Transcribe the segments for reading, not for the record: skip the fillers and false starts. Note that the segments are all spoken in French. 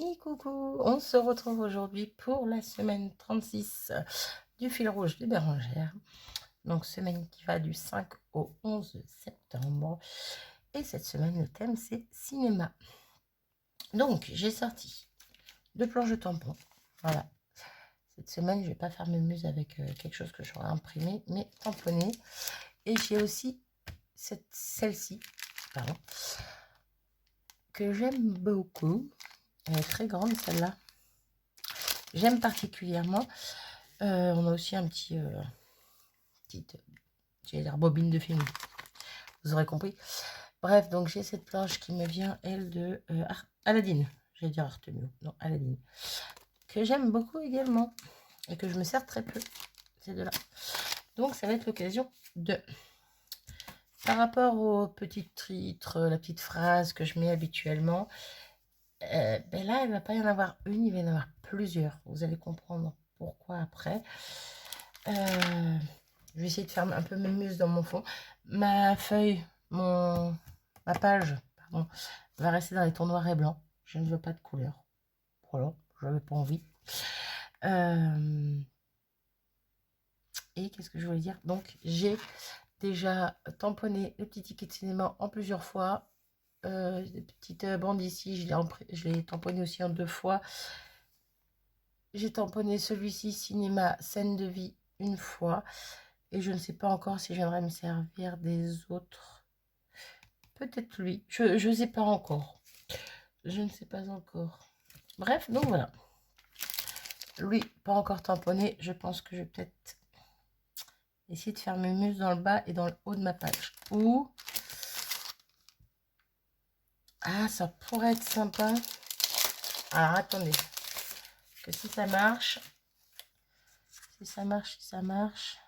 Et coucou, on se retrouve aujourd'hui pour la semaine 36 du fil rouge des Bérengères. Donc semaine qui va du 5 au 11 septembre. Et cette semaine, le thème c'est cinéma. Donc j'ai sorti 2 planches de tampons. Voilà. Cette semaine, je vais pas faire mes muses avec quelque chose que j'aurais imprimé, mais tamponné. Et j'ai aussi celle-ci, pardon, que j'aime beaucoup. Elle est très grande celle-là. J'aime particulièrement. On a aussi un petite j'allais dire bobine de film. Vous aurez compris. Bref, donc j'ai cette planche qui me vient, elle, de Aladdin. J'allais dire Artemio. Non, Aladdin. Que j'aime beaucoup également. Et que je me sers très peu. Ces deux-là. Donc ça va être l'occasion de... Par rapport au petit titre, la petite phrase que je mets habituellement, ben là, il ne va pas y en avoir une, il va y en avoir plusieurs. Vous allez comprendre pourquoi après. Je vais essayer de faire un peu mes muses dans mon fond. Ma feuille, ma page, pardon, va rester dans les tons noirs et blancs. Je ne veux pas de couleur. Voilà, je n'avais pas envie. Et qu'est-ce que je voulais dire? Donc, j'ai déjà tamponné le petit ticket de cinéma en plusieurs fois. Les petites bandes ici, je l'ai tamponné aussi en 2 fois. J'ai tamponné celui-ci, cinéma, scène de vie, une fois. Et je ne sais pas encore si je viendrai me servir des autres. Peut-être lui. Je ne sais pas encore. Je ne sais pas encore. Bref, donc voilà. Lui, pas encore tamponné. Je pense que je vais peut-être essayer de faire mes muses dans le bas et dans le haut de ma page. Ou... Ah, ça pourrait être sympa. Alors, attendez. Que si ça marche... Si ça marche...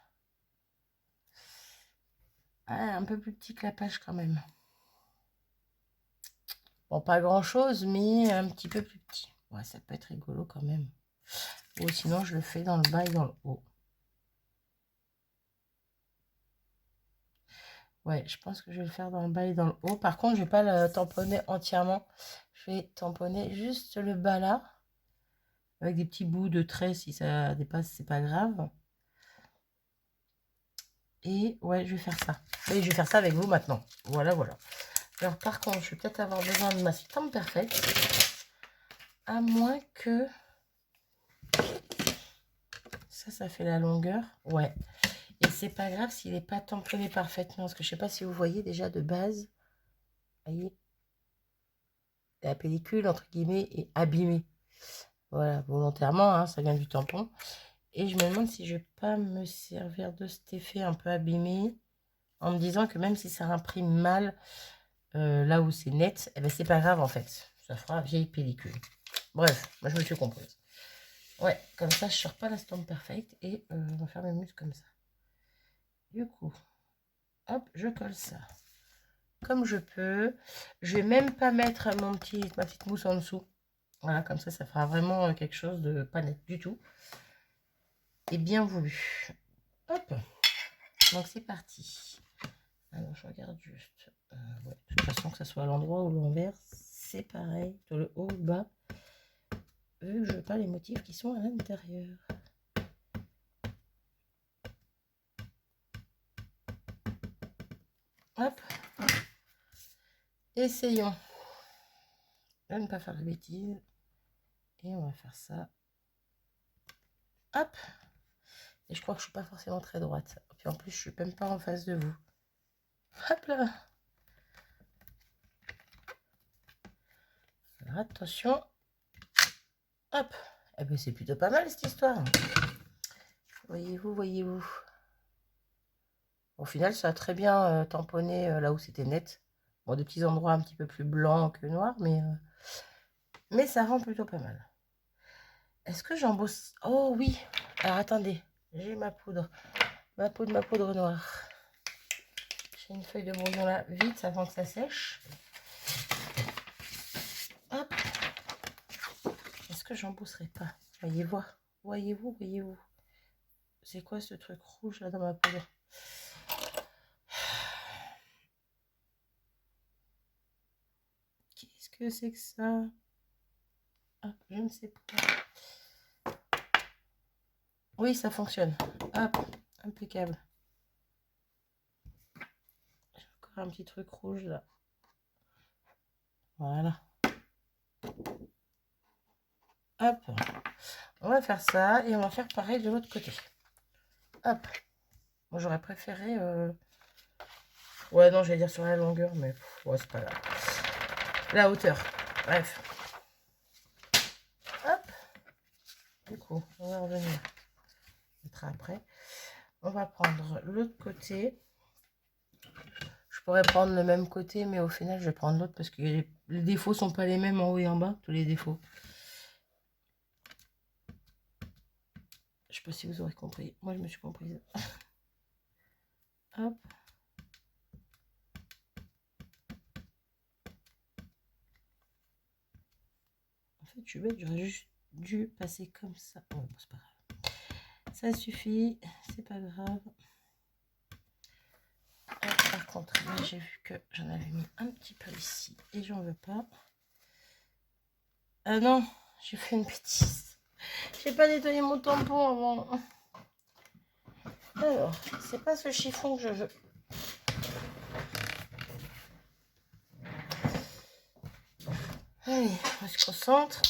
Ah, un peu plus petit que la page quand même. Bon, pas grand-chose, mais un petit peu plus petit. Ouais, ça peut être rigolo quand même. Ou sinon, je le fais dans le bas et dans le haut. Ouais, je pense que je vais le faire dans le bas et dans le haut. Par contre, je vais pas le tamponner entièrement. Je vais tamponner juste le bas là. Avec des petits bouts de trait, si ça dépasse, c'est pas grave. Et ouais, je vais faire ça. Et je vais faire ça avec vous maintenant. Voilà, voilà. Alors, par contre, je vais peut-être avoir besoin de ma stamp perfect. À moins que... Ça fait la longueur. Ouais. Et c'est pas grave s'il n'est pas tamponné parfaitement. Parce que je sais pas si vous voyez déjà de base. Vous voyez, la pellicule, entre guillemets, est abîmée. Voilà, volontairement, hein, ça vient du tampon. Et je me demande si je vais pas me servir de cet effet un peu abîmé. En me disant que même si ça imprime mal, là où c'est net, eh ben, c'est pas grave en fait. Ça fera vieille pellicule. Bref, moi je me suis comprise. Ouais, comme ça je sors pas la stamp perfect et on va faire mes muscles comme ça. Du coup, hop, je colle ça comme je peux. Je vais même pas mettre ma petite mousse en dessous. Voilà, comme ça fera vraiment quelque chose de pas net du tout. Et bien voulu. Hop, donc c'est parti. Alors je regarde juste. Ouais, de toute façon, que ce soit à l'endroit ou l'envers, c'est pareil. Sur le haut ou le bas. Vu que je veux pas les motifs qui sont à l'intérieur. Hop. Essayons de ne pas faire de bêtises. Et on va faire ça. Hop. Et je crois que je suis pas forcément très droite. Et puis en plus, je suis même pas en face de vous. Hop là. Alors attention. Hop. Eh bien, c'est plutôt pas mal cette histoire. Voyez-vous, voyez-vous. Au final, ça a très bien tamponné là où c'était net. Bon, des petits endroits un petit peu plus blancs que noirs, mais ça rend plutôt pas mal. Est-ce que j'embosse? Oh oui. Alors attendez, j'ai ma poudre. Ma poudre noire. J'ai une feuille de brouillon là, vite avant que ça sèche. Hop. Est-ce que j'embosserai pas? Voyez-vous, voyez-vous, voyez-vous. C'est quoi ce truc rouge là dans ma poudre? Qu'est-ce que c'est que ça? Hop. Je ne sais pas. Oui, ça fonctionne. Hop, impeccable. J'ai encore un petit truc rouge là. Voilà. Hop. On va faire ça et on va faire pareil de l'autre côté. Hop. Moi, j'aurais préféré... Ouais, non, j'allais dire sur la longueur, mais ouais, c'est pas grave. La hauteur. Bref. Hop. Du coup, on va revenir. Mettre après. On va prendre l'autre côté. Je pourrais prendre le même côté, mais au final, je vais prendre l'autre parce que les défauts sont pas les mêmes en haut et en bas, tous les défauts. Je sais pas si vous aurez compris. Moi, je me suis comprise. Hop. En fait, je suis bête, j'aurais juste dû passer comme ça. Bon, c'est pas grave. Ça suffit, c'est pas grave. Par contre, là, j'ai vu que j'en avais mis un petit peu ici et j'en veux pas. Ah non, j'ai fait une bêtise. J'ai pas nettoyé mon tampon avant. Alors, c'est pas ce chiffon que je veux. Allez, on se concentre.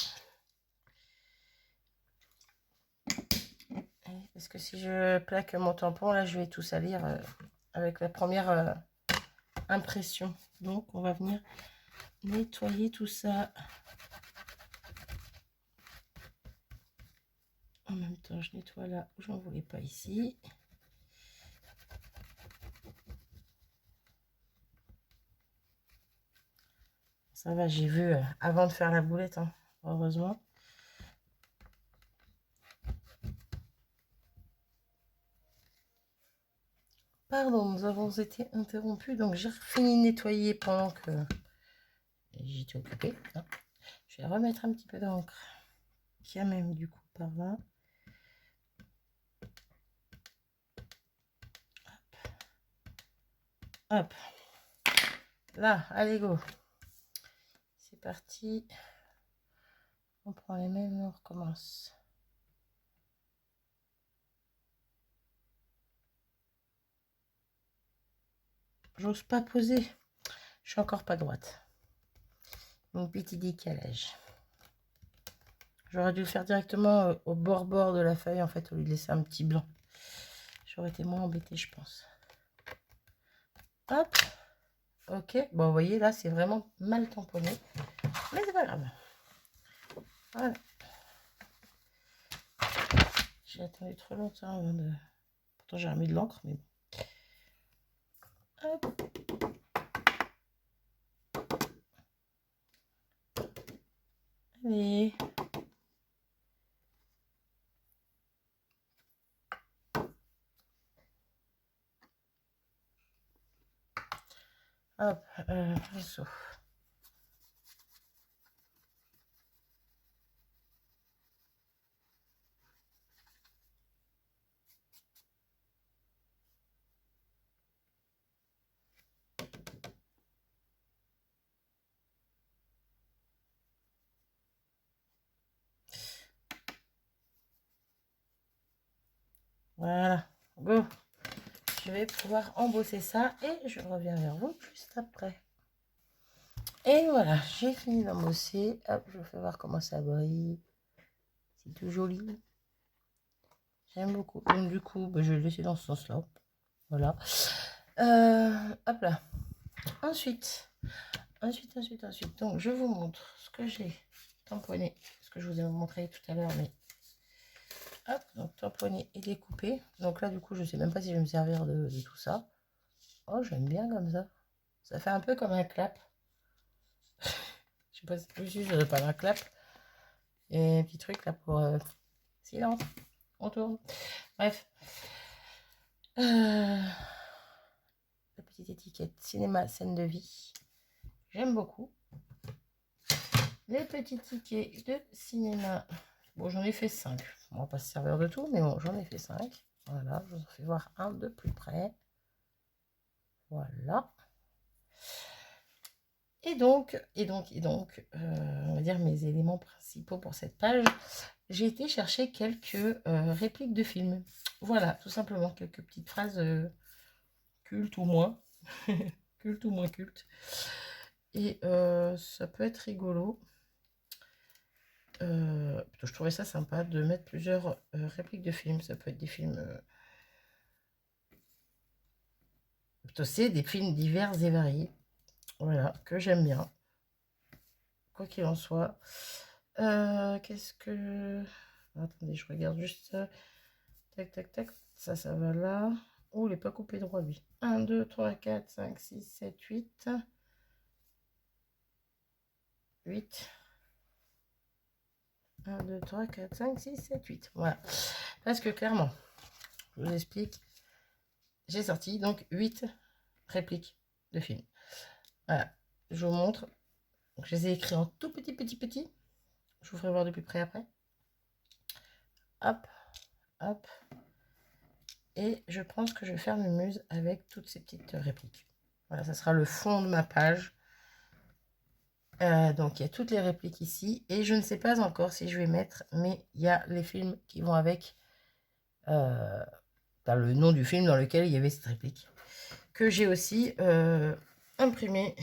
Allez, parce que si je plaque mon tampon, là, je vais tout salir avec la première impression. Donc, on va venir nettoyer tout ça. En même temps, je nettoie là où j'en voulais pas ici. Ça va, j'ai vu avant de faire la boulette, hein, heureusement. Pardon, nous avons été interrompus, donc j'ai fini de nettoyer pendant que j'étais occupée. Hein. Je vais remettre un petit peu d'encre, qui a même du coup par là. Hop. Là, allez go. C'est parti. On prend les mêmes et on recommence. J'ose pas poser. Je suis encore pas droite. Mon petit décalage. J'aurais dû le faire directement au bord de la feuille, en fait, au lieu de laisser un petit blanc. J'aurais été moins embêtée, je pense. Hop. Ok. Bon, vous voyez, là, c'est vraiment mal tamponné. Mais c'est pas grave. Voilà. J'ai attendu trop longtemps avant de... Pourtant, j'ai remis de l'encre, mais bon. Hop. Allez. Hop. Pinceau. Voilà. Go. Je vais pouvoir embosser ça et je reviens vers vous juste après. Et voilà, j'ai fini d'embosser. Hop, je vous fais voir comment ça brille. C'est tout joli. J'aime beaucoup. Donc du coup, bah, je vais le laisser dans ce sens-là. Voilà. Hop là. Ensuite. Donc je vous montre ce que j'ai tamponné. Ce que je vous ai montré tout à l'heure. Mais hop, donc tamponné et découpé. Donc là, du coup, je sais même pas si je vais me servir de tout ça. Oh, j'aime bien comme ça. Ça fait un peu comme un clap. Je sais pas si c'est juste, je pas un clap. Et un petit truc là pour silence. On tourne. Bref. La petite étiquette cinéma, scène de vie. J'aime beaucoup. Les petits tickets de cinéma. Bon, j'en ai fait 5. On va pas se servir de tout, mais bon, j'en ai fait 5. Voilà, je vous en fais voir un de plus près. Voilà. On va dire mes éléments principaux pour cette page. J'ai été chercher quelques répliques de films. Voilà, tout simplement, quelques petites phrases cultes ou moins. Cultes ou moins cultes. Et ça peut être rigolo. Je trouvais ça sympa de mettre plusieurs répliques de films. Ça peut être des films... plutôt c'est des films divers et variés. Voilà, que j'aime bien. Quoi qu'il en soit. Qu'est-ce que... Attendez, je regarde juste. Tac, tac, tac. Ça va là. Oh, il n'est pas coupé droit, lui. 1, 2, 3, 4, 5, 6, 7, 8. 8. 1, 2, 3, 4, 5, 6, 7, 8. Voilà. Parce que clairement, je vous explique. J'ai sorti donc 8 répliques de films. Voilà. Je vous montre. Donc, je les ai écrits en tout petit. Je vous ferai voir de plus près après. Hop, hop. Et je pense que je vais faire mes muses avec toutes ces petites répliques. Voilà, ça sera le fond de ma page. Donc, il y a toutes les répliques ici. Et je ne sais pas encore si je vais mettre, mais il y a les films qui vont avec le nom du film dans lequel il y avait cette réplique. Que j'ai aussi imprimé.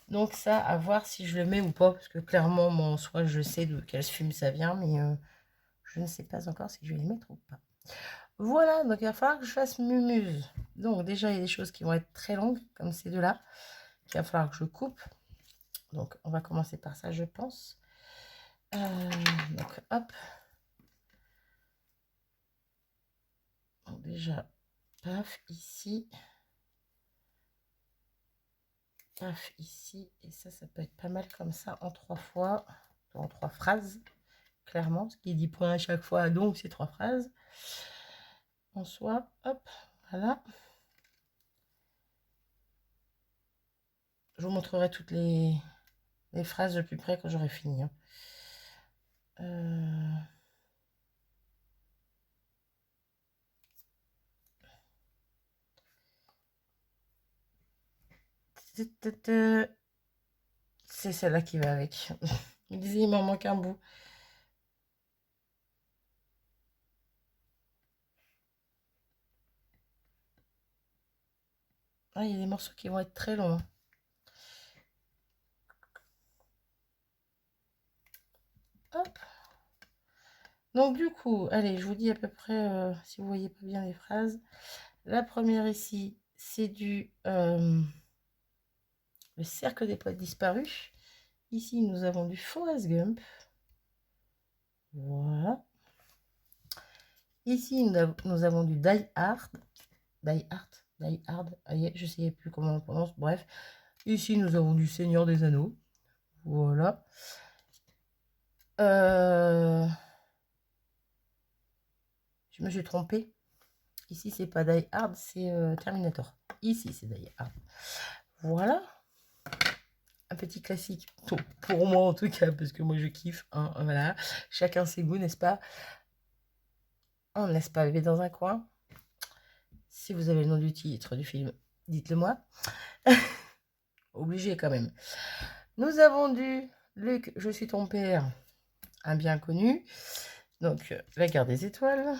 Donc ça, à voir si je le mets ou pas. Parce que clairement, moi, en soi, je sais de quel film ça vient. Mais je ne sais pas encore si je vais le mettre ou pas. Voilà, donc il va falloir que je fasse mumuse. Donc déjà, il y a des choses qui vont être très longues, comme ces deux-là. Il va falloir que je coupe. Donc on va commencer par ça, je pense. Donc hop. Donc, déjà, paf, ici. Paf, ici. Et ça peut être pas mal comme ça en 3 fois. En 3 phrases, clairement. Ce qui dit point à chaque fois, donc c'est 3 phrases. En soi, hop, voilà. Je vous montrerai toutes les phrases de plus près quand j'aurai fini. Hein. C'est celle-là qui va avec. Je me disais, il m'en manque un bout. Ah, il y a des morceaux qui vont être très longs. Hein. Hop. Donc du coup, allez, je vous dis à peu près, si vous voyez pas bien les phrases. La première ici, c'est du Le cercle des poètes disparus. Ici, nous avons du Forrest Gump. Voilà. Ici, nous avons du Die Hard. Die Hard. Je ne sais plus comment on prononce. Bref. Ici, nous avons du Seigneur des Anneaux. Voilà. Je me suis trompée. Ici, c'est pas Die Hard, c'est Terminator. Ici, c'est Die Hard. Voilà. Un petit classique. Pour moi, en tout cas, parce que moi, je kiffe. Hein, voilà. Chacun ses goûts, n'est-ce pas? On ne laisse pas bébé dans un coin. Si vous avez le nom du titre du film, dites-le moi. Obligé quand même. Nous avons du Luc, je suis ton père, un bien connu. Donc, la guerre des étoiles.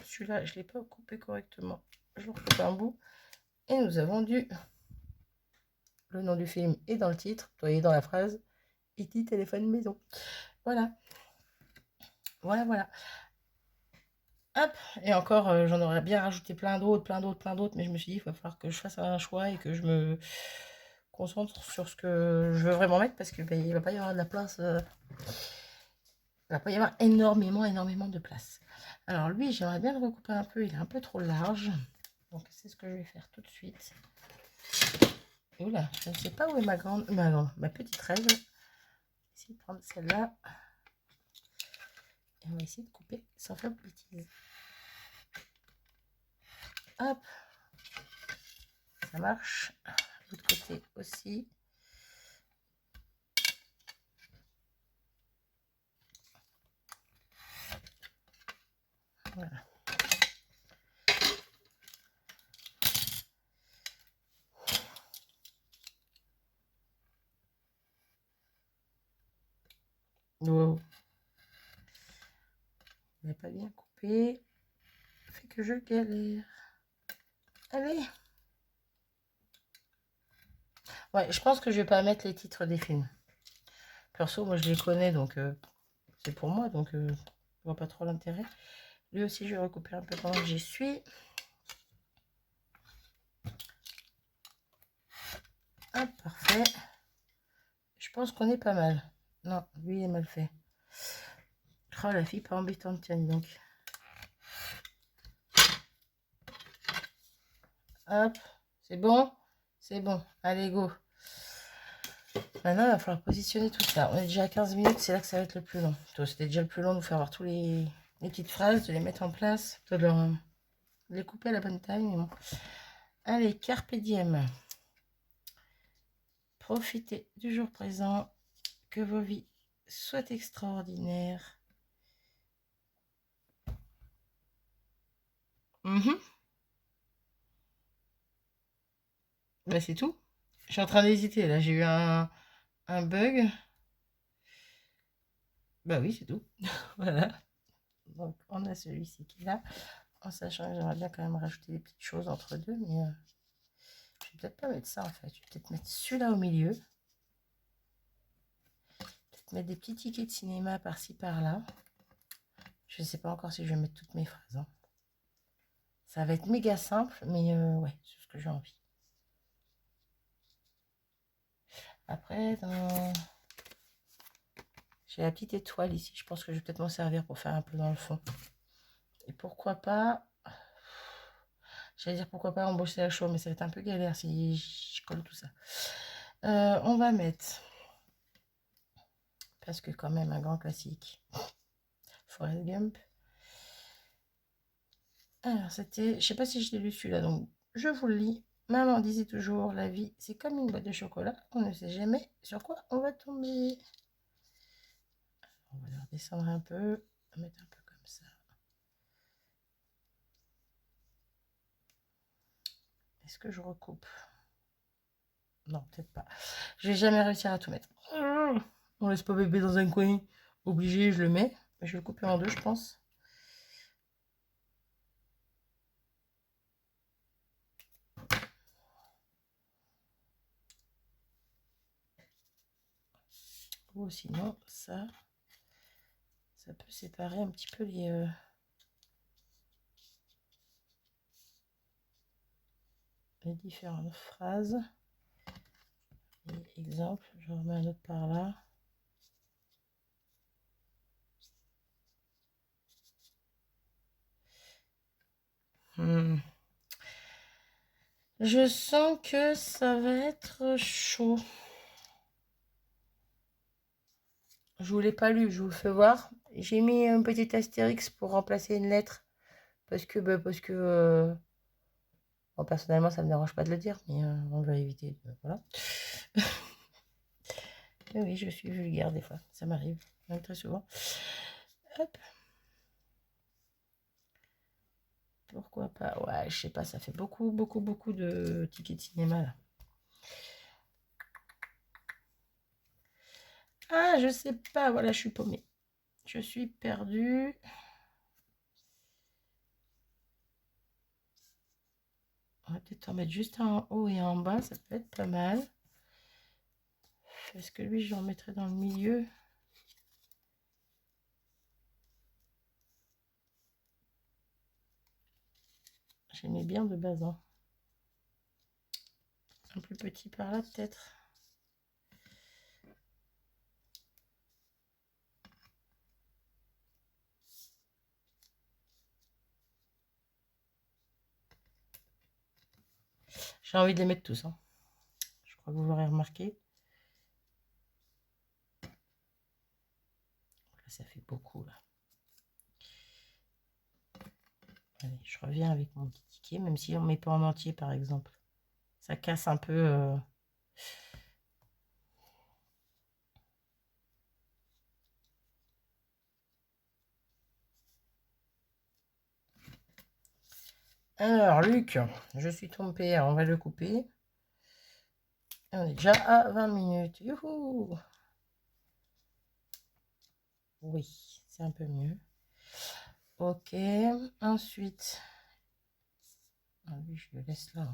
Celui-là, je ne l'ai pas coupé correctement. Je vous recoupe un bout. Et nous avons le nom du film est dans le titre, vous voyez dans la phrase, E.T. téléphone maison. Voilà. Voilà. Hop, et encore, j'en aurais bien rajouté plein d'autres, mais je me suis dit, il va falloir que je fasse un choix et que je me concentre sur ce que je veux vraiment mettre, parce que il va pas y avoir de la place, il va pas y avoir énormément de place. Alors lui, j'aimerais bien le recouper un peu, il est un peu trop large, donc c'est ce que je vais faire tout de suite. Oula, je ne sais pas où est ma petite règle. Je vais essayer de prendre celle-là. Et on va essayer de couper sans faire de bêtises. Hop. Ça marche. L'autre côté aussi. Voilà. Wow. Il n'est pas bien coupé. Fait que je galère. Allez. Ouais, je pense que je vais pas mettre les titres des films. Perso, moi je les connais, donc c'est pour moi, donc je vois pas trop l'intérêt. Lui aussi, je vais recouper un peu pendant que j'y suis. Hop, parfait. Je pense qu'on est pas mal. Non, lui, il est mal fait. Oh, la fille pas embêtante, tiens, donc. Hop, c'est bon? C'est bon. Allez, go. Maintenant, il va falloir positionner tout ça. On est déjà à 15 minutes, c'est là que ça va être le plus long. C'était déjà le plus long de vous faire voir tous les petites phrases, de les mettre en place, de les couper à la bonne taille. Mais bon. Allez, carpe diem. Profitez du jour présent. Que vos vies soient extraordinaires. Bah, c'est tout. Je suis en train d'hésiter. Là, j'ai eu un bug. Bah oui, c'est tout. Voilà. Donc, on a celui-ci qui est là. En sachant que j'aimerais bien quand même rajouter des petites choses entre deux. Mais je vais peut-être pas mettre ça en fait. Je vais peut-être mettre celui-là au milieu. Peut-être mettre des petits tickets de cinéma par-ci par-là. Je ne sais pas encore si je vais mettre toutes mes phrases. Hein. Ça va être méga simple. Mais ouais, c'est ce que j'ai envie. Après, j'ai la petite étoile ici. Je pense que je vais peut-être m'en servir pour faire un peu dans le fond. Et pourquoi pas... J'allais dire pourquoi pas embaucher la chaude, mais ça va être un peu galère si je colle tout ça. On va mettre... Parce que quand même, un grand classique. Forrest Gump. Alors, c'était... Je sais pas si je l'ai lu celui-là, donc je vous le lis. Maman disait toujours, la vie, c'est comme une boîte de chocolat. On ne sait jamais sur quoi on va tomber. On va le redescendre un peu. On va mettre un peu comme ça. Est-ce que je recoupe? Non, peut-être pas. Je vais jamais réussir à tout mettre. On laisse pas bébé dans un coin. Obligé, je le mets. Je vais le couper en deux, je pense. Ou sinon, ça peut séparer un petit peu les différentes phrases. Et exemple, je remets un autre par là. Je sens que ça va être chaud. Je vous l'ai pas lu, je vous le fais voir. J'ai mis un petit astérix pour remplacer une lettre. Parce que bon, personnellement, ça me dérange pas de le dire, mais on va éviter. Voilà. Mais oui, je suis vulgaire des fois. Ça m'arrive, même très souvent. Hop. Pourquoi pas? Ouais, je sais pas, ça fait beaucoup de tickets de cinéma là. Ah, je sais pas, voilà, je suis paumée. Je suis perdue. On va peut-être en mettre juste en haut et en bas, ça peut être pas mal. Est-ce que lui, je le remettrai dans le milieu? J'aimais bien de base. Hein. Un plus petit par là, peut-être. J'ai envie de les mettre tous. Hein. Je crois que vous l'aurez remarqué. Là, ça fait beaucoup, là. Allez, je reviens avec mon petit ticket, même si on ne met pas en entier, par exemple. Ça casse un peu... Alors, Luc, je suis tombée. On va le couper. On est déjà à 20 minutes. Youhou! Oui, c'est un peu mieux. Ok, ensuite, ah oui, je le laisse là.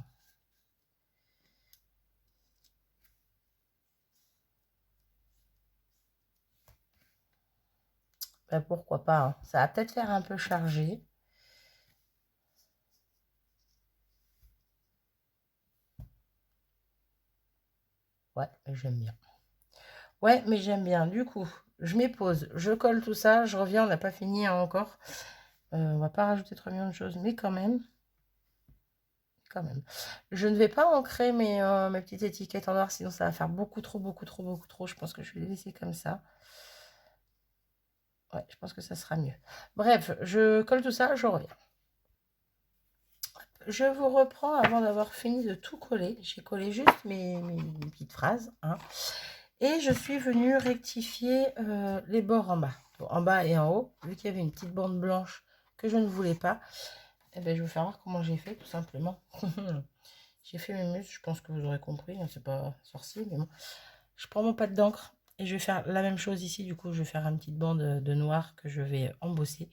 Ben, pourquoi pas, hein. Ça va peut-être faire un peu chargé. Ouais, mais j'aime bien. Ouais, mais j'aime bien. Du coup, je mets pause, je colle tout ça, je reviens, on n'a pas fini hein, encore. On va pas rajouter 3 millions de choses, mais quand même. Quand même. Je ne vais pas ancrer mes petites étiquettes en noir, sinon ça va faire beaucoup trop, beaucoup trop, beaucoup trop. Je pense que je vais les laisser comme ça. Ouais, je pense que ça sera mieux. Bref, je colle tout ça, je reviens. Je vous reprends avant d'avoir fini de tout coller. J'ai collé juste mes petites phrases. Hein. Et je suis venue rectifier les bords en bas. En bas et en haut, vu qu'il y avait une petite bande blanche que je ne voulais pas. Eh ben, je vais vous faire voir comment j'ai fait, tout simplement. J'ai fait mes muscles, je pense que vous aurez compris. Hein, c'est pas sorcier, mais bon. Je prends mon pâte d'encre et je vais faire la même chose ici. Du coup, je vais faire une petite bande de noir que je vais embosser.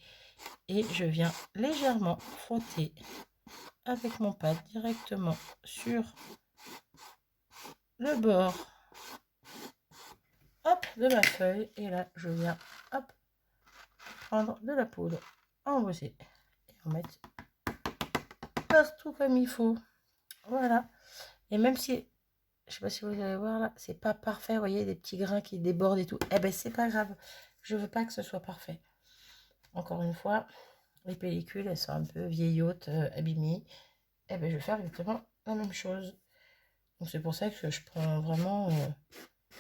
Et je viens légèrement frotter avec mon pâte directement sur le bord hop, de ma feuille. Et là, je viens hop, prendre de la poudre, embosser et en mettre partout comme il faut. Voilà. Et même si, je sais pas si vous allez voir là, c'est pas parfait, vous voyez, des petits grains qui débordent et tout. Eh ben, c'est pas grave. Je veux pas que ce soit parfait. Encore une fois, les pellicules, elles sont un peu vieillottes, abîmées. Eh ben, je vais faire exactement la même chose. Donc, c'est pour ça que je prends vraiment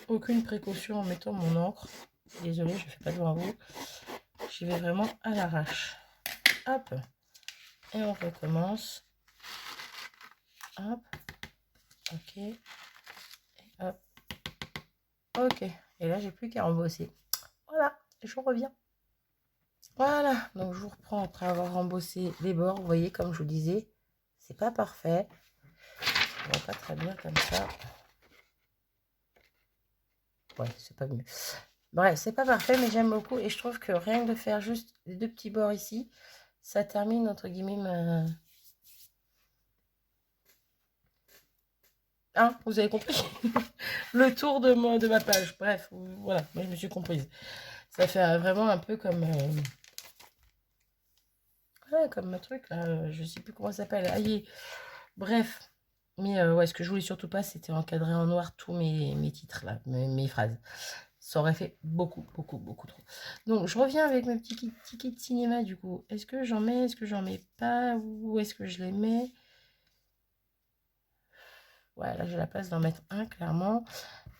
aucune précaution en mettant mon encre. Désolée, je ne fais pas devant vous. J'y vais vraiment à l'arrache. Hop. Et on recommence. Hop. Ok. Et hop. Ok. Et là, j'ai plus qu'à embosser. Voilà. Et je reviens. Voilà. Donc, je vous reprends après avoir embossé les bords. Vous voyez, comme je vous disais, c'est pas parfait. On voit pas très bien comme ça. Ouais, c'est pas mieux. Bref, c'est pas parfait, mais j'aime beaucoup. Et je trouve que rien que de faire juste les deux petits bords ici, ça termine, entre guillemets, ma... Hein, vous avez compris le tour de ma page. Bref, voilà, moi je me suis comprise. Ça fait vraiment un peu comme... voilà, comme ma truc, là. Je sais plus comment ça s'appelle. Aïe. Bref. Mais ouais, ce que je voulais surtout pas, c'était encadrer en noir tous mes titres, là, mes phrases. Ça aurait fait beaucoup, beaucoup, beaucoup trop. Donc, je reviens avec mes petits tickets de cinéma, du coup. Est-ce que j'en mets, est-ce que j'en mets pas? Où est-ce que je les mets? Ouais, là, j'ai la place d'en mettre un, clairement.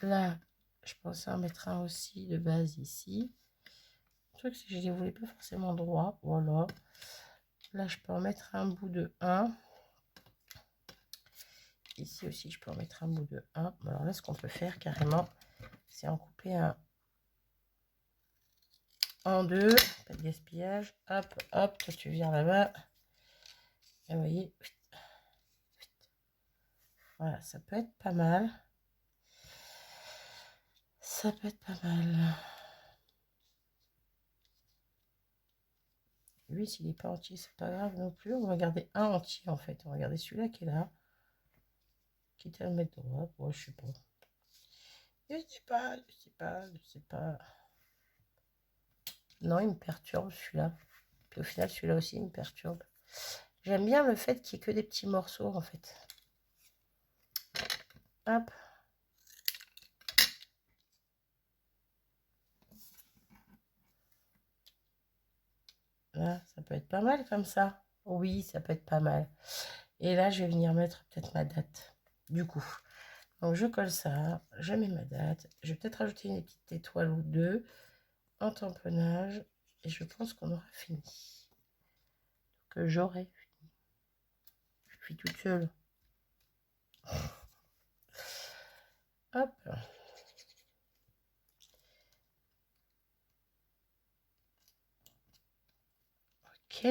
Là, je pensais en mettre un aussi de base ici. Le truc, c'est que je ne les voulais pas forcément droit. Voilà. Là, je peux en mettre un bout de 1. Ici aussi, je peux en mettre un bout de 1. Alors là, ce qu'on peut faire carrément, c'est en couper un en deux. Pas de gaspillage. Hop, hop, toi, tu viens là-bas. Et vous voyez, voilà, ça peut être pas mal. Ça peut être pas mal. Lui, s'il n'est pas entier, c'est pas grave non plus. On va garder un entier, en fait. On va garder celui-là qui est là. Quitte à le mettre droit. Bon, je sais pas. Je sais pas, je sais pas, je sais pas. Non, il me perturbe celui-là. Puis au final, celui-là aussi, il me perturbe. J'aime bien le fait qu'il n'y ait que des petits morceaux, en fait. Hop. Là, ça peut être pas mal comme ça. Oui, ça peut être pas mal. Et là, je vais venir mettre peut-être ma date. Du coup. Donc, je colle ça. Je mets ma date. Je vais peut-être rajouter une petite étoile ou deux. Un tamponnage. Et je pense qu'on aura fini. Que j'aurai fini. Je suis toute seule. Hop. Ok.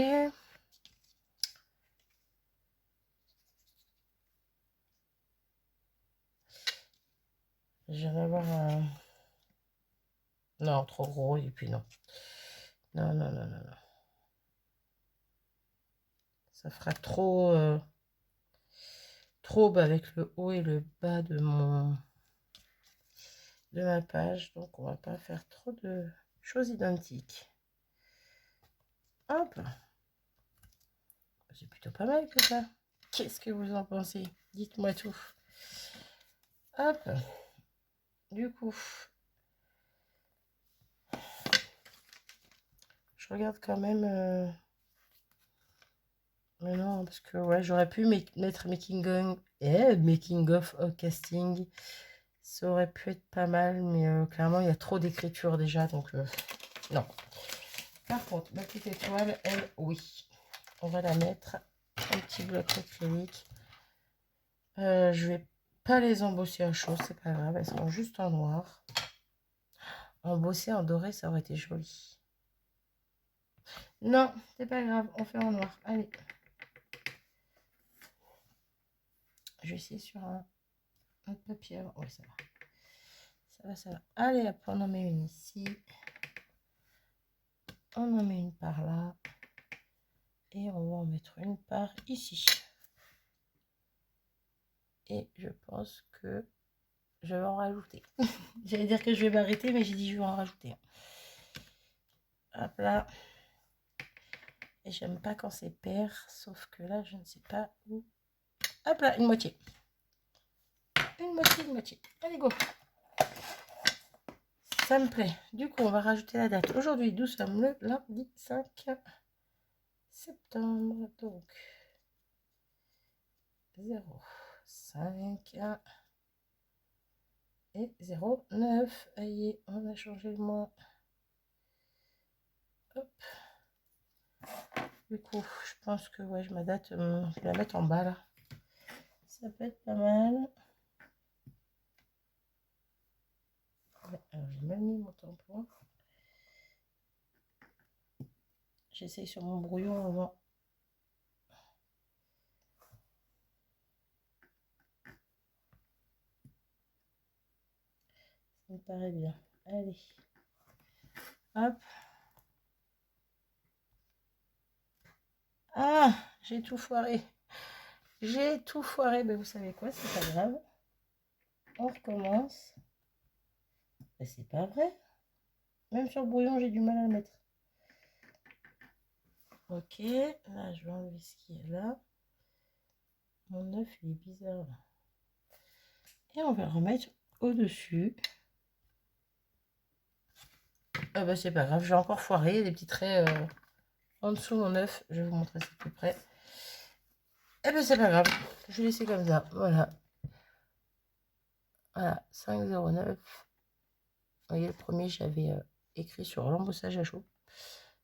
Je vais avoir un... Non, trop gros, et puis non. Non, non, non, non, non. Ça fera trop, trop bas avec le haut et le bas de ma page. Donc, on va pas faire trop de choses identiques. Hop. C'est plutôt pas mal que ça. Qu'est-ce que vous en pensez? Dites-moi tout. Hop. Du coup, je regarde quand même. Mais non, parce que ouais, j'aurais pu mettre making of casting. Ça aurait pu être pas mal, mais clairement, il y a trop d'écriture déjà, donc non. Par contre, ma petite étoile, elle, oui. On va la mettre un petit bloc acrylique. Je vais pas les embosser à chaud, c'est pas grave, elles seront juste en noir. Embosser en doré, ça aurait été joli. Non, c'est pas grave, on fait en noir. Allez. Je vais essayer sur un papier. Oui, ça va. Ça va, ça va. Allez, hop, on en met une ici. On en met une par là. Et on va en mettre une par ici. Et je pense que je vais en rajouter. J'allais dire que je vais m'arrêter, mais j'ai dit je vais en rajouter. Hop là. Et j'aime pas quand c'est pair, sauf que là, je ne sais pas où. Hop là, une moitié. Une moitié, une moitié. Allez, go. Ça me plaît. Du coup, on va rajouter la date. Aujourd'hui, nous sommes le lundi 5 septembre. Donc, 0, 5 et 0, 9. Allez, on a changé le mois. Hop. Du coup, je pense que ouais, ma date, je vais la mettre en bas là. Ça peut être pas mal. Ouais, alors j'ai mal mis mon tampon. J'essaye sur mon brouillon avant. Ça me paraît bien. Allez. Hop. Ah, j'ai tout foiré. J'ai tout foiré. Mais vous savez quoi, c'est pas grave. On recommence. Mais c'est pas vrai. Même sur le brouillon, j'ai du mal à le mettre. Ok, là, je vais enlever ce qui est là. Mon œuf, il est bizarre. Et on va le remettre au-dessus. Ah bah c'est pas grave, j'ai encore foiré des petits traits en dessous de mon œuf. Je vais vous montrer ça de plus près. Et ben c'est pas grave, je vais laisser comme ça. Voilà. Voilà, 5,09. Vous voyez, le premier, j'avais écrit sur l'embossage à chaud.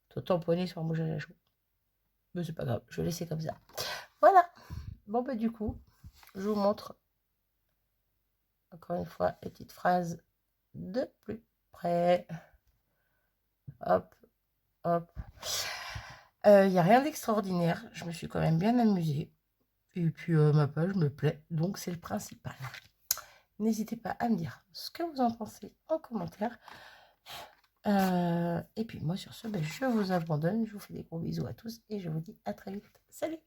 Tout tamponné sur l'embossage à chaud. Mais c'est pas grave, je vais laisser comme ça. Voilà. Bon bah du coup, je vous montre encore une fois les petites phrases de plus près. Hop, hop. Il n'y a rien d'extraordinaire. Je me suis quand même bien amusée. Et puis ma page me plaît, donc c'est le principal. N'hésitez pas à me dire ce que vous en pensez en commentaire. Et puis moi sur ce, ben, je vous abandonne. Je vous fais des gros bisous à tous et je vous dis à très vite. Salut!